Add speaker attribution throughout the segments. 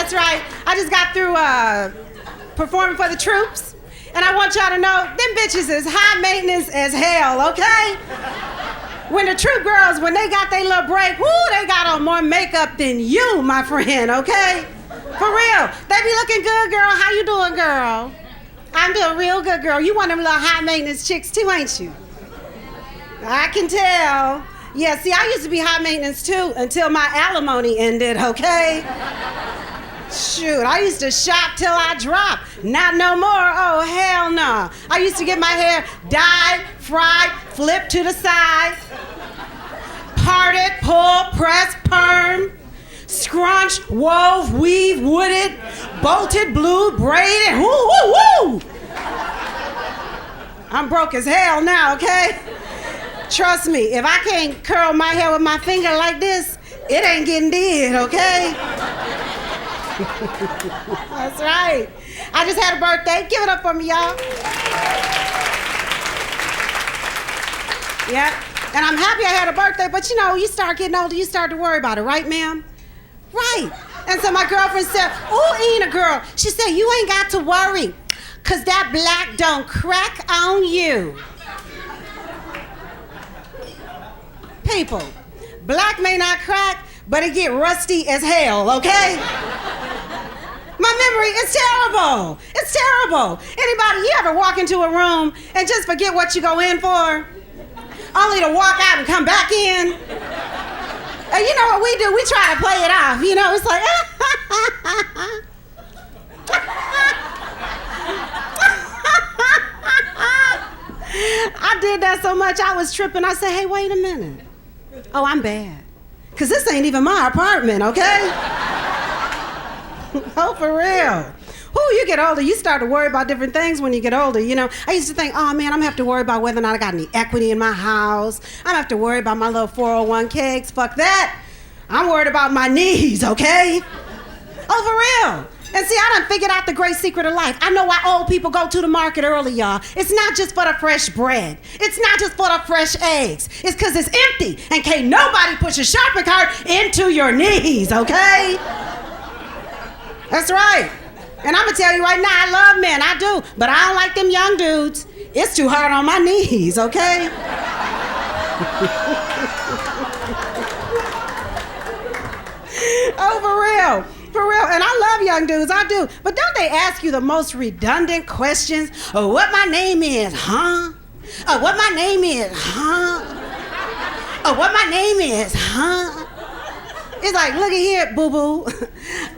Speaker 1: That's right. I just got through performing for the troops, and I want y'all to know, them bitches is high maintenance as hell, okay? When the troop girls, when they got their little break, whoo, they got on more makeup than you, my friend, okay? For real. They be looking good, girl. How you doing, girl? I'm doing real good, girl. You one of them little high maintenance chicks too, ain't you? I can tell. Yeah, see, I used to be high maintenance too until my alimony ended, okay? Shoot, I used to shop till I dropped. Not no more. Oh, hell no. I used to get my hair dyed, fried, flipped to the side, parted, pulled, pressed, perm, scrunched, wove, weave, wooded, bolted, blue, braided. Woo, woo, woo! I'm broke as hell now, okay? Trust me, if I can't curl my hair with my finger like this, it ain't getting did, okay? That's right. I just had a birthday. Give it up for me, y'all. Yeah. And I'm happy I had a birthday, but you know, you start getting older, you start to worry about it, right, ma'am? Right. And so my girlfriend said, "Ooh, Ina, girl," she said, "you ain't got to worry, 'cause that black don't crack on you." People, black may not crack, but it get rusty as hell, okay? My memory is terrible. It's terrible. Anybody, you ever walk into a room and just forget what you go in for? Only to walk out and come back in? And you know what we do? We try to play it off. You know, it's like, I did that so much, I was tripping. I said, "Hey, wait a minute. Oh, I'm bad. 'Cause this ain't even my apartment, okay?" Oh, for real. Ooh, you get older, you start to worry about different things when you get older, you know. I used to think, oh man, I'm gonna have to worry about whether or not I got any equity in my house. I'm gonna have to worry about my little 401ks. Fuck that. I'm worried about my knees, okay? Oh, for real. And see, I done figured out the great secret of life. I know why old people go to the market early, y'all. It's not just for the fresh bread. It's not just for the fresh eggs. It's 'cause it's empty and can't nobody push a shopping cart into your knees, okay? That's right. And I'm gonna tell you right now, I love men, I do. But I don't like them young dudes. It's too hard on my knees, okay? Oh, for real. For real. And I love young dudes, I do. But don't they ask you the most redundant questions? Oh, what my name is, huh? Oh, what my name is, huh? Oh, what my name is, huh? It's like, look at here, boo-boo.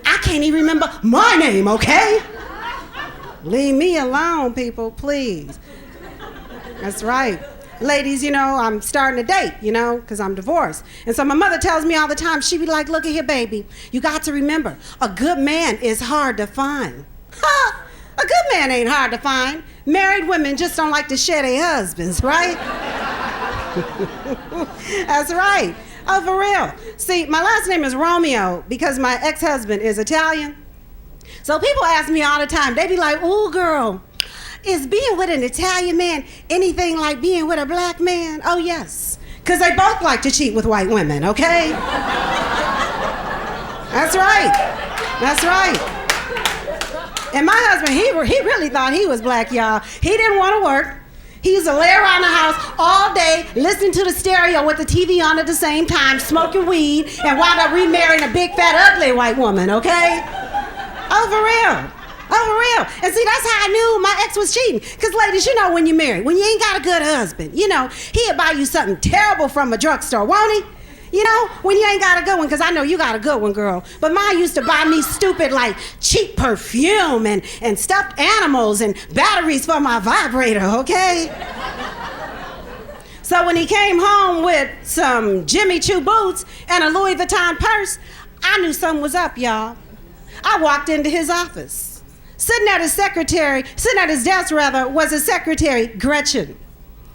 Speaker 1: I can't even remember my name, okay? Leave me alone, people, please. That's right. Ladies, you know, I'm starting to date, you know, 'cause I'm divorced. And so my mother tells me all the time, she be like, look at here, baby. You got to remember, a good man is hard to find. Huh? A good man ain't hard to find. Married women just don't like to share their husbands, right? That's right. Oh, for real. See, my last name is Romeo because my ex-husband is Italian. So people ask me all the time, they be like, ooh, girl, is being with an Italian man anything like being with a black man? Oh, yes. Because they both like to cheat with white women, okay? That's right. That's right. And my husband, he really thought he was black, y'all. He didn't want to work. He used to lay around the house all day, listening to the stereo with the TV on at the same time, smoking weed, and wound up remarrying a big, fat, ugly white woman, okay? Oh, for real. Oh, for real. And see, that's how I knew my ex was cheating. Because, ladies, you know when you're married, when you ain't got a good husband, you know, he'll buy you something terrible from a drugstore, won't he? You know, when you ain't got a good one, because I know you got a good one, girl. But mine used to buy me stupid, like, cheap perfume and stuffed animals and batteries for my vibrator, okay? So when he came home with some Jimmy Choo boots and a Louis Vuitton purse, I knew something was up, y'all. I walked into his office. Sitting at his desk, was his secretary, Gretchen.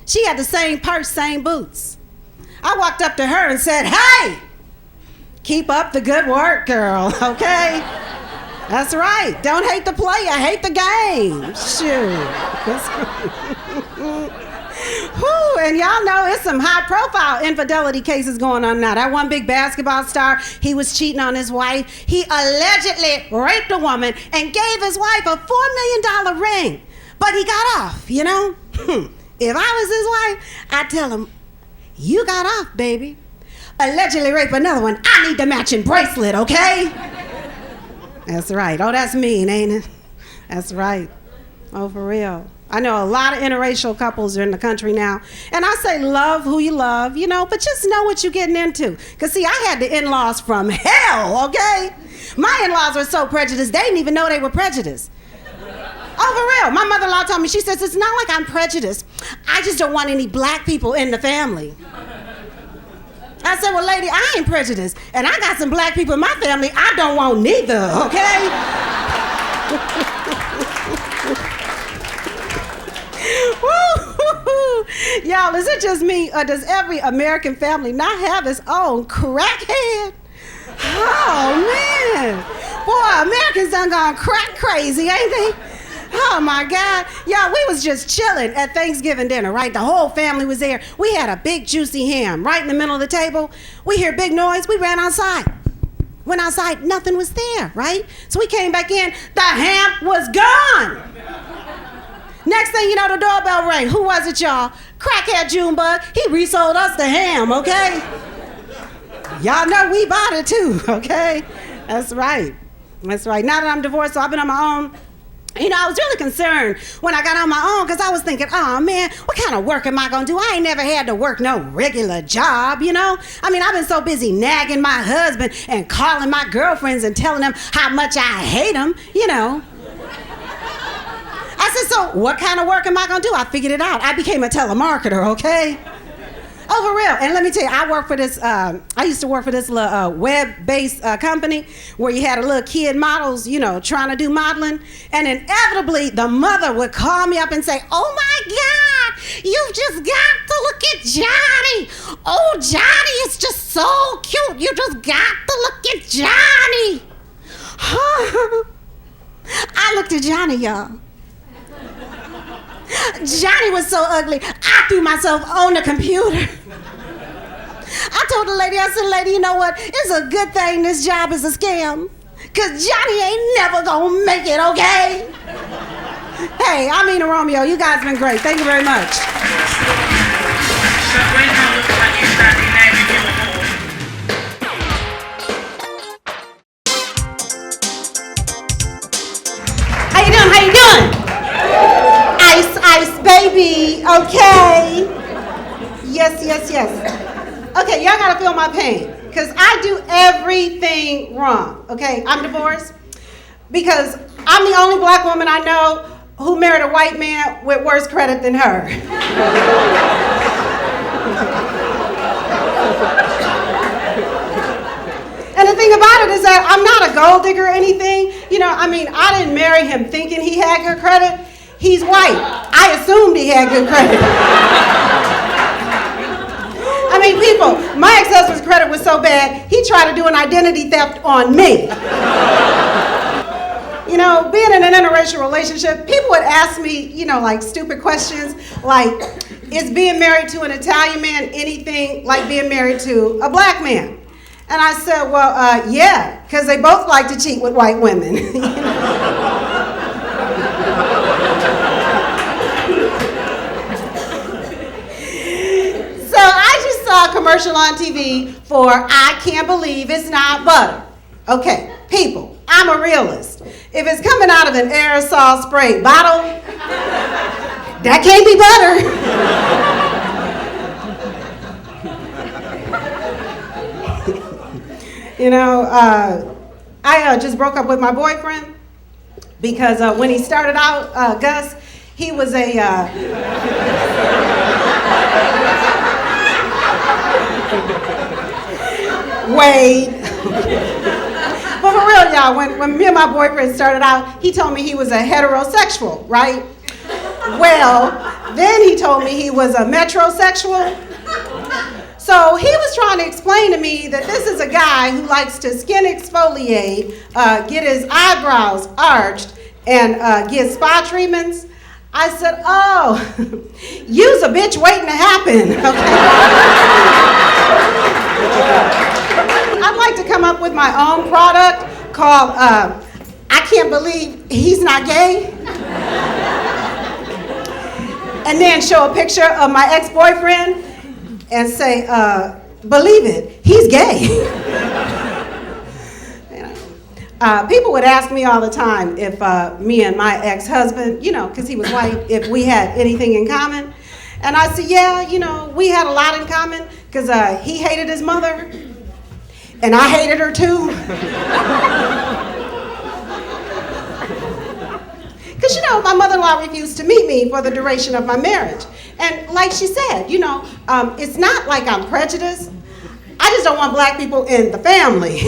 Speaker 1: She had the same purse, same boots. I walked up to her and said, hey, keep up the good work, girl, okay? That's right. Don't hate the player, hate the game. Shoot. Whew, and y'all know it's some high-profile infidelity cases going on now. That one big basketball star, he was cheating on his wife. He allegedly raped a woman and gave his wife a $4 million ring. But he got off, you know? If I was his wife, I'd tell him, you got off, baby. Allegedly rape another one. I need the matching bracelet, okay? That's right. Oh, that's mean, ain't it? That's right. Oh, for real. I know a lot of interracial couples are in the country now. And I say love who you love, you know, but just know what you're getting into. Because, see, I had the in-laws from hell, okay? My in-laws were so prejudiced, they didn't even know they were prejudiced. Oh, for real. My mother-in-law told me, she says, it's not like I'm prejudiced. I just don't want any black people in the family. I said, well, lady, I ain't prejudiced. And I got some black people in my family I don't want neither, okay? Y'all, is it just me, or does every American family not have its own crackhead? Oh, man. Boy, Americans done gone crack crazy, ain't they? Oh, my God. Y'all, we was just chilling at Thanksgiving dinner, right? The whole family was there. We had a big, juicy ham right in the middle of the table. We hear big noise. We ran outside. Went outside. Nothing was there, right? So we came back in. The ham was gone. Next thing you know, the doorbell rang. Who was it, y'all? Crackhead Junebug. He resold us the ham, okay? Y'all know we bought it too, okay? That's right. That's right. Now that I'm divorced, so I've been on my own. You know, I was really concerned when I got on my own because I was thinking, oh, man, what kind of work am I going to do? I ain't never had to work no regular job, you know? I mean, I've been so busy nagging my husband and calling my girlfriends and telling them how much I hate them, you know? I said, so what kind of work am I going to do? I figured it out. I became a telemarketer, okay? Oh, for real. And let me tell you, I used to work for this little web-based company where you had a little kid models, you know, trying to do modeling. And inevitably, the mother would call me up and say, oh, my God, you've just got to look at Johnny. Oh, Johnny is just so cute. You just got to look at Johnny. I looked at Johnny, y'all. Johnny was so ugly, I threw myself on the computer. I told the lady, I said, lady, you know what? It's a good thing this job is a scam, because Johnny ain't never gonna make it, okay? Hey, I'm Ina Romeo. You guys been great. Thank you very much. How you doing? How you doing? Ice, baby, okay? Yes, yes, yes. Okay, y'all gotta feel my pain, because I do everything wrong, okay? I'm divorced because I'm the only black woman I know who married a white man with worse credit than her. And the thing about it is that I'm not a gold digger or anything. You know, I mean, I didn't marry him thinking he had good credit. He's white. I assumed he had good credit. I mean, people, my ex-husband's credit was so bad, he tried to do an identity theft on me. You know, being in an interracial relationship, people would ask me, you know, like stupid questions, like, is being married to an Italian man anything like being married to a black man? And I said, well, yeah, because they both like to cheat with white women. You know? So I just saw a commercial on TV for I Can't Believe It's Not Butter. Okay, people, I'm a realist. If it's coming out of an aerosol spray bottle, that can't be butter. You know, I just broke up with my boyfriend because when he started out, Gus, he was a... Wait. But for real, y'all, when me and my boyfriend started out, he told me he was a heterosexual, right? Well, then he told me he was a metrosexual. So he was trying to explain to me that this is a guy who likes to skin exfoliate, get his eyebrows arched, and get spa treatments. I said, oh, you's a bitch waiting to happen, okay? I'd like to come up with my own product called, I can't believe he's not gay. And then show a picture of my ex-boyfriend and say, believe it, he's gay. People would ask me all the time if me and my ex-husband, because he was white, if we had anything in common. And I said, yeah, we had a lot in common, because he hated his mother, and I hated her too. Because, my mother-in-law refused to meet me for the duration of my marriage. And like she said, it's not like I'm prejudiced. I just don't want black people in the family.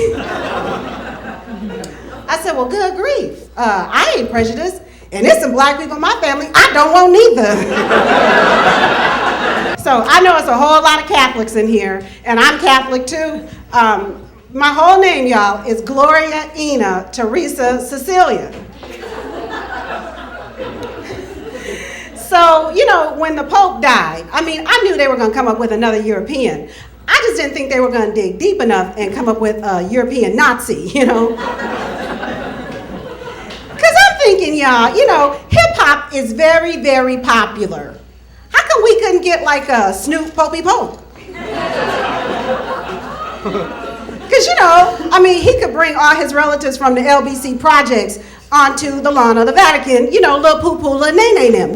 Speaker 1: I said, well, good grief. I ain't prejudiced, and there's some black people in my family I don't want neither. So I know it's a whole lot of Catholics in here, and I'm Catholic too. My whole name, y'all, is Gloria Ina Teresa Cecilia. So, when the Pope died, I knew they were going to come up with another European. I just didn't think they were going to dig deep enough and come up with a European Nazi, Thinking, y'all, hip-hop is very, very popular. How come we couldn't get like a Snoop Popey Pope? Because, he could bring all his relatives from the LBC projects onto the lawn of the Vatican, little poo-poo, little nay-nay them,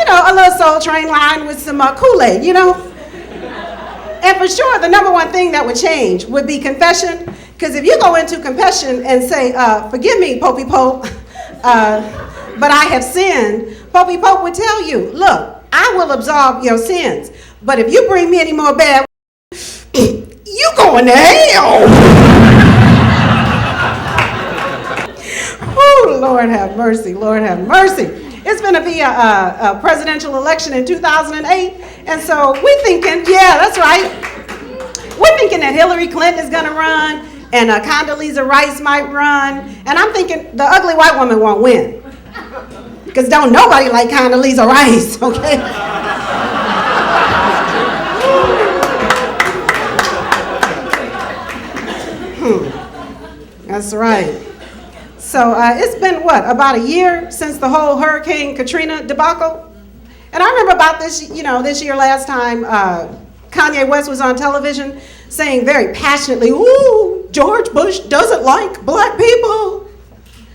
Speaker 1: a little Soul Train line with some Kool-Aid, And for sure, the number one thing that would change would be confession. Because if you go into confession and say, forgive me, Popey Pope, but I have sinned, Popey Pope would tell you, look, I will absolve your sins. But if you bring me any more bad, you going to hell. Oh, Lord have mercy, Lord have mercy. It's going to be a presidential election in 2008. And so we're thinking, yeah, that's right. We're thinking that Hillary Clinton is going to run. And Condoleezza Rice might run. And I'm thinking the ugly white woman won't win. Because don't nobody like Condoleezza Rice, okay? That's right. So it's been, about a year since the whole Hurricane Katrina debacle? And I remember about this, this year last time, Kanye West was on television saying very passionately, ooh, George Bush doesn't like black people.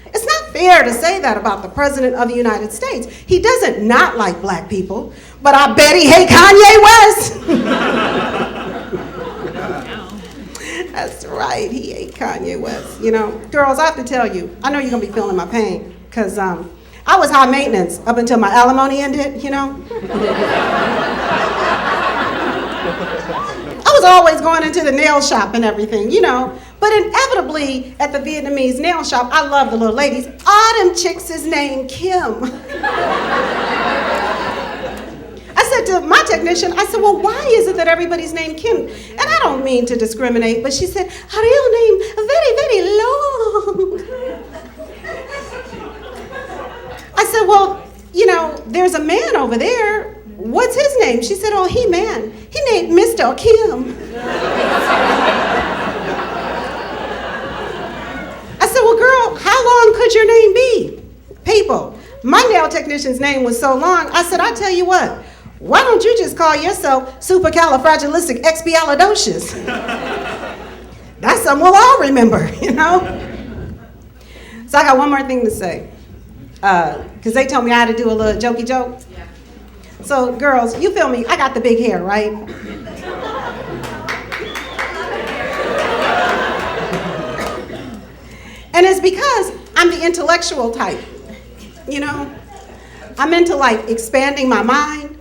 Speaker 1: It's not fair to say that about the President of the United States. He doesn't not like black people, but I bet he hate Kanye West. That's right, he ate Kanye West. Girls, I have to tell you, I know you're gonna be feeling my pain, because I was high maintenance up until my alimony ended, I was always going into the nail shop and everything, But inevitably, at the Vietnamese nail shop, I love the little ladies. All them chicks is named Kim. I said to my technician, well, why is it that everybody's named Kim? And I don't mean to discriminate, but she said, her real name very, very long. I said, well, there's a man over there. What's his name? She said, oh, he man. He named Mr. Kim. I said, well, girl, how long could your name be? People, my nail technician's name was so long, I said, I tell you what, why don't you just call yourself supercalifragilisticexpialidocious? That's something we'll all remember, So I got one more thing to say. Because they told me I had to do a little jokey joke. So girls, you feel me? I got the big hair, right? And it's because I'm the intellectual type, I'm into like expanding my mind.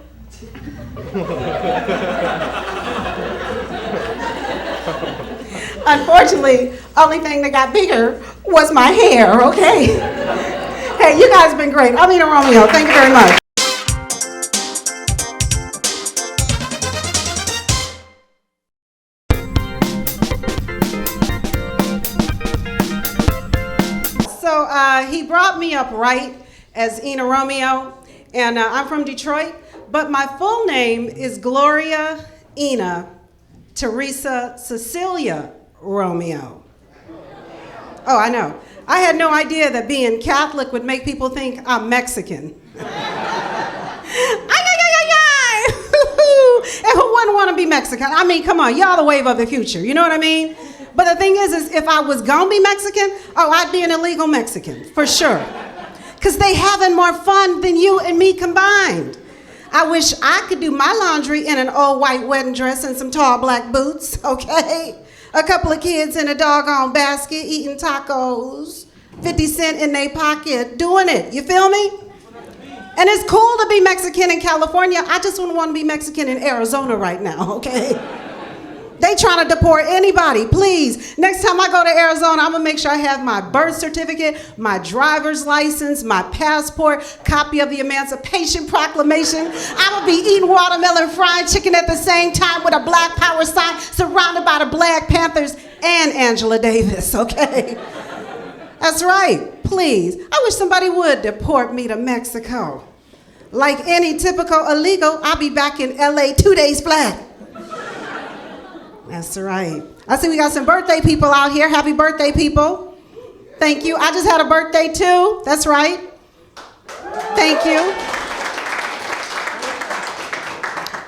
Speaker 1: Unfortunately, only thing that got bigger was my hair, okay? Hey, you guys have been great. I'm Ena Romeo. Thank you very much. So he brought me up right as Ina Romeo, and I'm from Detroit, but my full name is Gloria Ina Teresa Cecilia Romeo. Oh, I know. I had no idea that being Catholic would make people think I'm Mexican. And who wouldn't want to be Mexican? I mean, come on, y'all the wave of the future, you know what I mean? But the thing is if I was gonna be Mexican, oh, I'd be an illegal Mexican, for sure. Because they having more fun than you and me combined. I wish I could do my laundry in an old white wedding dress and some tall black boots, okay? A couple of kids in a doggone basket eating tacos, 50 cents in their pocket, doing it, you feel me? And it's cool to be Mexican in California. I just wouldn't want to be Mexican in Arizona right now, okay? They trying to deport anybody, please. Next time I go to Arizona, I'm gonna make sure I have my birth certificate, my driver's license, my passport, copy of the Emancipation Proclamation. I'm gonna be eating watermelon fried chicken at the same time with a Black Power sign surrounded by the Black Panthers and Angela Davis, okay? That's right, please. I wish somebody would deport me to Mexico. Like any typical illegal, I'll be back in LA 2 days flat. That's right. I see we got some birthday people out here. Happy birthday, people. Thank you. I just had a birthday too. That's right. Thank you.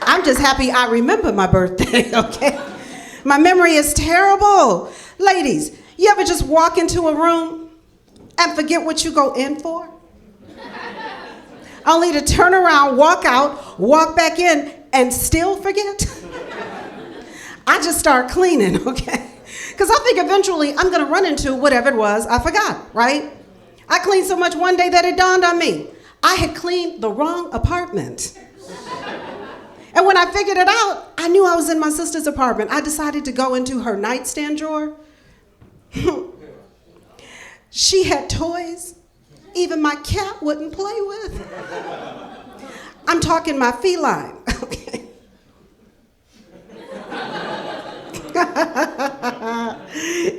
Speaker 1: I'm just happy I remember my birthday, okay? My memory is terrible. Ladies, you ever just walk into a room and forget what you go in for? Only to turn around, walk out, walk back in, and still forget? I just start cleaning, okay? Because I think eventually I'm gonna run into whatever it was I forgot, right? I cleaned so much one day that it dawned on me. I had cleaned the wrong apartment. And when I figured it out, I knew I was in my sister's apartment. I decided to go into her nightstand drawer. She had toys even my cat wouldn't play with. I'm talking my feline, okay?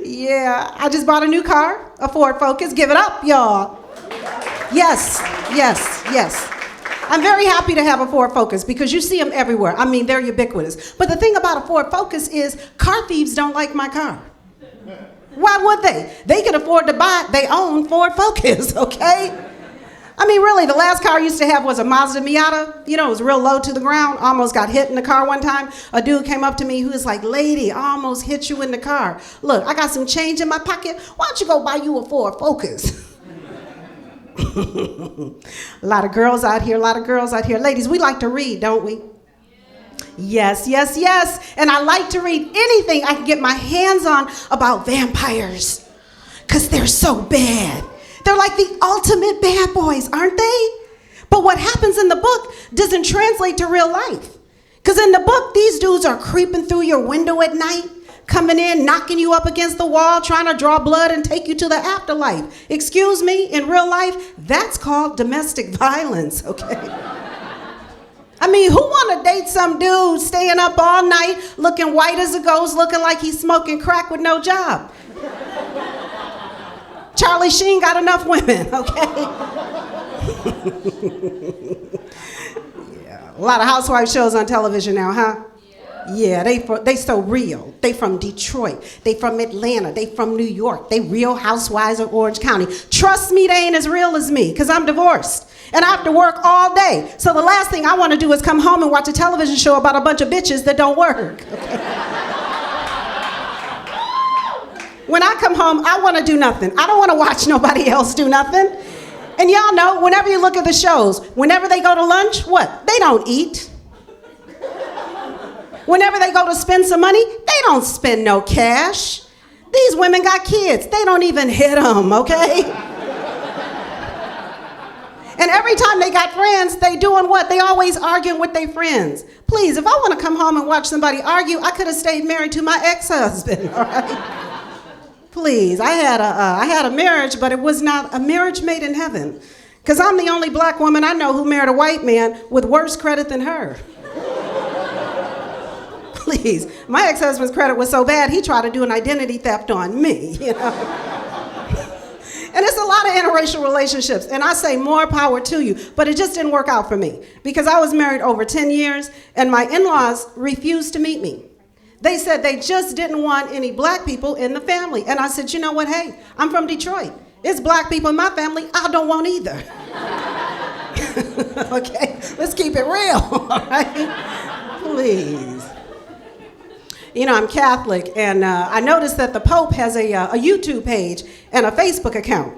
Speaker 1: Yeah, I just bought a new car, a Ford Focus. Give it up, y'all. Yes, yes, yes. I'm very happy to have a Ford Focus because you see them everywhere. I mean, they're ubiquitous. But the thing about a Ford Focus is car thieves don't like my car. Why would they? They can afford to buy their own Ford Focus, okay? I mean, really, the last car I used to have was a Mazda Miata. You know, it was real low to the ground. Almost got hit in the car one time. A dude came up to me who was like, lady, I almost hit you in the car. Look, I got some change in my pocket. Why don't you go buy you a Ford Focus? A lot of girls out here, a lot of girls out here. Ladies, we like to read, don't we? Yes, yes, yes. And I like to read anything I can get my hands on about vampires. Because they're so bad. They're like the ultimate bad boys, aren't they? But what happens in the book doesn't translate to real life. Because in the book, these dudes are creeping through your window at night, coming in, knocking you up against the wall, trying to draw blood and take you to the afterlife. Excuse me, in real life, that's called domestic violence, okay? I mean, who want to date some dude staying up all night, looking white as a ghost, looking like he's smoking crack with no job? Charlie Sheen got enough women, okay? Yeah, a lot of housewife shows on television now, huh? Yeah, they so real. They from Detroit. They from Atlanta. They from New York. They real housewives of Orange County. Trust me, they ain't as real as me, because I'm divorced. And I have to work all day. So the last thing I want to do is come home and watch a television show about a bunch of bitches that don't work. Okay? When I come home, I want to do nothing. I don't want to watch nobody else do nothing. And y'all know, whenever you look at the shows, whenever they go to lunch, what? They don't eat. Whenever they go to spend some money, they don't spend no cash. These women got kids. They don't even hit them, okay? And every time they got friends, they doing what? They always arguing with their friends. Please, if I want to come home and watch somebody argue, I could have stayed married to my ex-husband, all right? Please, I had a marriage, but it was not a marriage made in heaven. Because I'm the only black woman I know who married a white man with worse credit than her. Please, my ex-husband's credit was so bad, he tried to do an identity theft on me, you know? And it's a lot of of interracial relationships, and I say more power to you, but it just didn't work out for me because I was married over 10 years and my in-laws refused to meet me. They said they just didn't want any black people in the family. And I said, you know what, hey, I'm from Detroit. It's black people in my family, I don't want either. Okay, let's keep it real, all right? Please. You know, I'm Catholic, and I noticed that the Pope has a YouTube page and a Facebook account.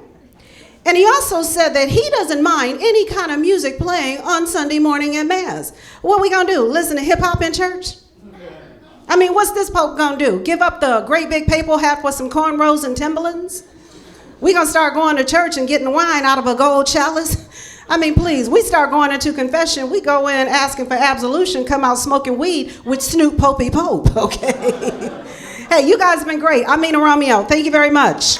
Speaker 1: And he also said that he doesn't mind any kind of music playing on Sunday morning at Mass. What we gonna do, listen to hip hop in church? I mean, what's this Pope gonna do? Give up the great big papal hat with some cornrows and Timberlands? We gonna start going to church and getting wine out of a gold chalice? I mean, please, we start going into confession, we go in asking for absolution, come out smoking weed with Snoop Popey Pope, okay? Hey, you guys have been great. I'm Ena Romeo. Thank you very much.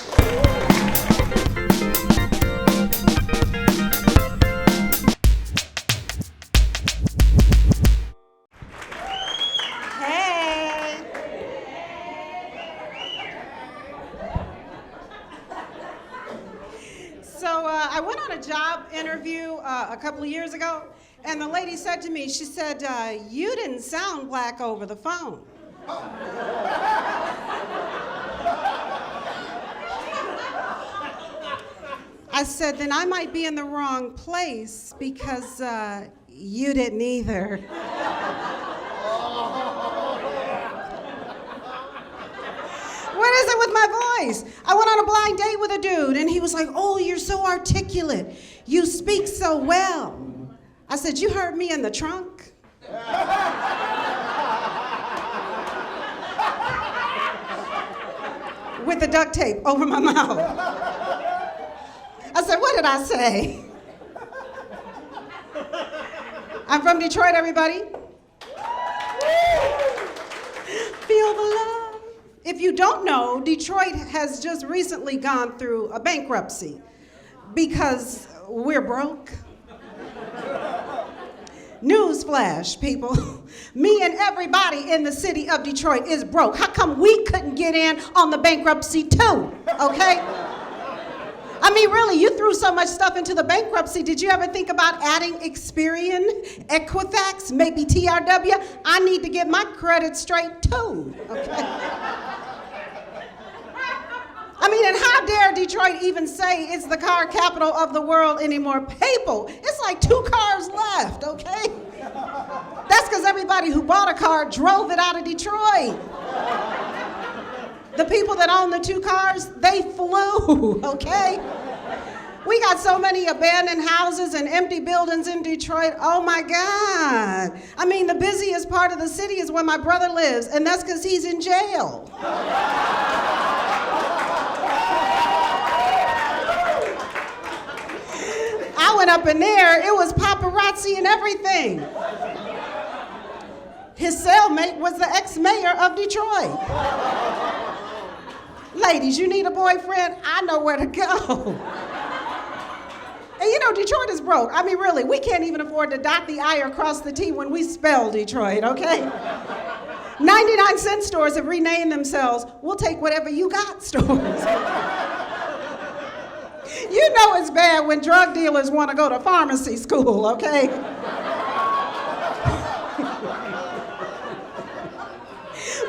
Speaker 1: I went on a job interview a couple of years ago, and the lady said to me, she said, you didn't sound black over the phone. I said, then I might be in the wrong place because you didn't either. What is it with my voice? I went on a blind date with a dude, and he was like, oh, you're so articulate. You speak so well. I said, you heard me in the trunk? With the duct tape over my mouth. I said, what did I say? I'm from Detroit, everybody. Feel the love. If you don't know, Detroit has just recently gone through a bankruptcy because we're broke. Newsflash, people. Me and everybody in the city of Detroit is broke. How come we couldn't get in on the bankruptcy too, okay? I mean, really, you threw so much stuff into the bankruptcy. Did you ever think about adding Experian, Equifax, maybe TRW? I need to get my credit straight too, okay? I mean, and how dare Detroit even say it's the car capital of the world anymore? People, it's like 2 cars left, okay? That's because everybody who bought a car drove it out of Detroit. The people that own the 2 cars, they flew, okay? We got so many abandoned houses and empty buildings in Detroit. Oh my God. I mean, the busiest part of the city is where my brother lives, and that's because he's in jail. I went up in there, it was paparazzi and everything. His cellmate was the ex-mayor of Detroit. Ladies, you need a boyfriend? I know where to go. And you know, Detroit is broke. I mean, really, we can't even afford to dot the I or cross the T when we spell Detroit, okay? 99-cent stores have renamed themselves, we'll take whatever you got stores. You know it's bad when drug dealers want to go to pharmacy school, okay?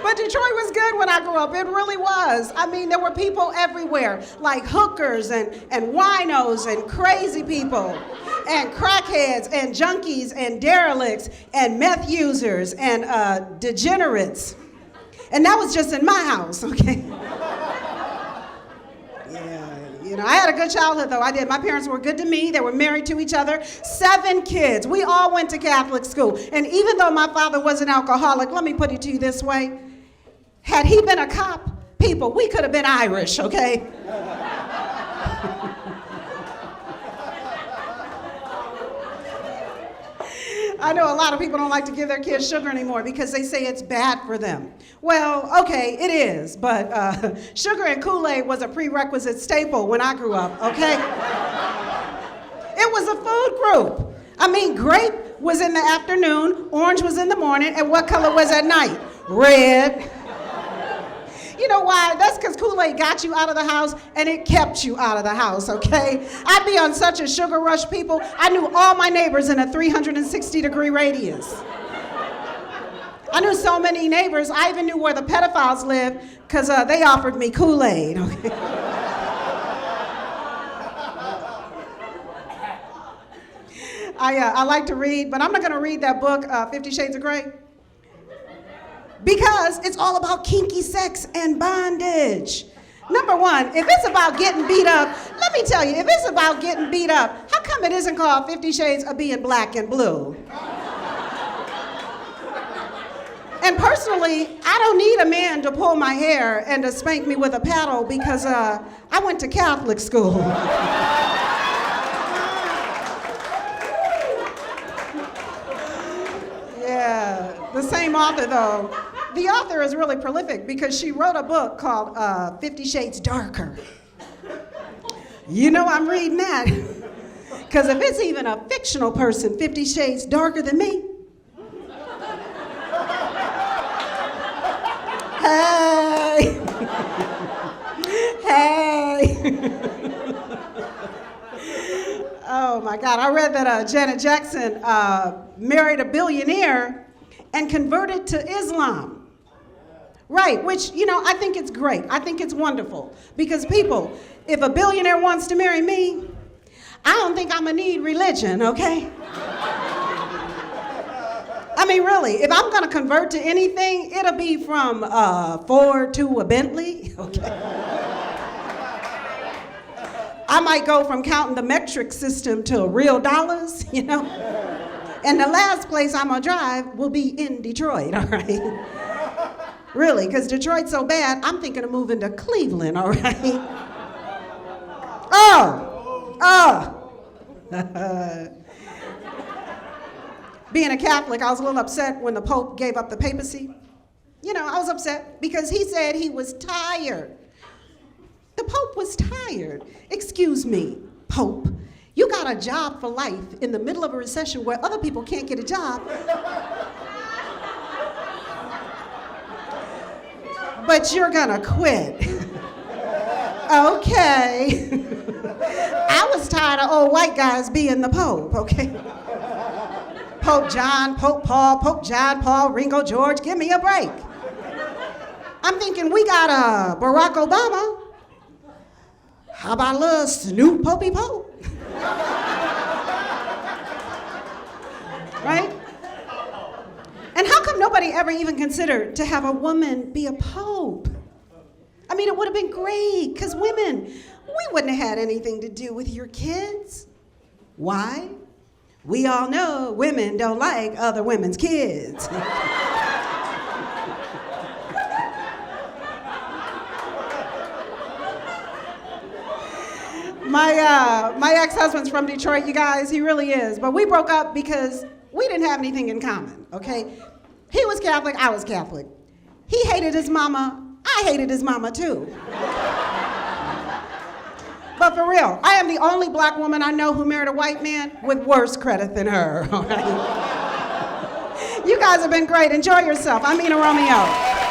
Speaker 1: But Detroit was good when I grew up. It really was. I mean, there were people everywhere, like hookers and winos and crazy people and crackheads and junkies and derelicts and meth users and degenerates. And that was just in my house, okay? You know, I had a good childhood, though. I did. My parents were good to me. They were married to each other. 7 kids. We all went to Catholic school. And even though my father was an alcoholic, let me put it to you this way. Had he been a cop, people, we could have been Irish, okay? I know a lot of people don't like to give their kids sugar anymore because they say it's bad for them. Well, okay, it is, but sugar and Kool-Aid was a prerequisite staple when I grew up, okay? It was a food group. I mean, grape was in the afternoon, orange was in the morning, and what color was at night? Red. You know why? That's because Kool-Aid got you out of the house and it kept you out of the house, okay? I'd be on such a sugar rush, people. I knew all my neighbors in a 360-degree radius. I knew so many neighbors. I even knew where the pedophiles lived because they offered me Kool-Aid, okay? I like to read, but I'm not going to read that book, 50 Shades of Grey, because it's all about kinky sex and bondage. Number one, if it's about getting beat up, let me tell you, if it's about getting beat up, how come it isn't called 50 Shades of Being Black and Blue? And personally, I don't need a man to pull my hair and to spank me with a paddle because I went to Catholic school. Yeah, the same author though. The author is really prolific because she wrote a book called 50 Shades Darker. You know I'm reading that. Because if it's even a fictional person 50 shades darker than me, hey, hey. Oh my God, I read that Janet Jackson married a billionaire and converted to Islam. Right, which, you know, I think it's great. I think it's wonderful. Because people, if a billionaire wants to marry me, I don't think I'm gonna need religion, okay? I mean, really, if I'm gonna convert to anything, it'll be from Ford to a Bentley, okay? I might go from counting the metric system to real dollars, you know? And the last place I'm gonna drive will be in Detroit, all right? Really, because Detroit's so bad, I'm thinking of moving to Cleveland, all right? Being a Catholic, I was a little upset when the Pope gave up the papacy. You know, I was upset because he said he was tired. The Pope was tired. Excuse me, Pope. You got a job for life in the middle of a recession where other people can't get a job. But you're gonna quit. Okay. I was tired of old white guys being the Pope, okay? Pope John, Pope Paul, Pope John Paul, Ringo George, give me a break. I'm thinking we got Barack Obama. How about a little Snoop Popey Pope? Right? And how come nobody ever even considered to have a woman be a pope? I mean, it would have been great, because women, we wouldn't have had anything to do with your kids. Why? We all know women don't like other women's kids. My ex-husband's from Detroit, you guys, he really is. But we broke up because we didn't have anything in common, okay? He was Catholic, I was Catholic. He hated his mama, I hated his mama too. But for real, I am the only black woman I know who married a white man with worse credit than her, all right? You guys have been great, enjoy yourself. I'm Ina Romeo.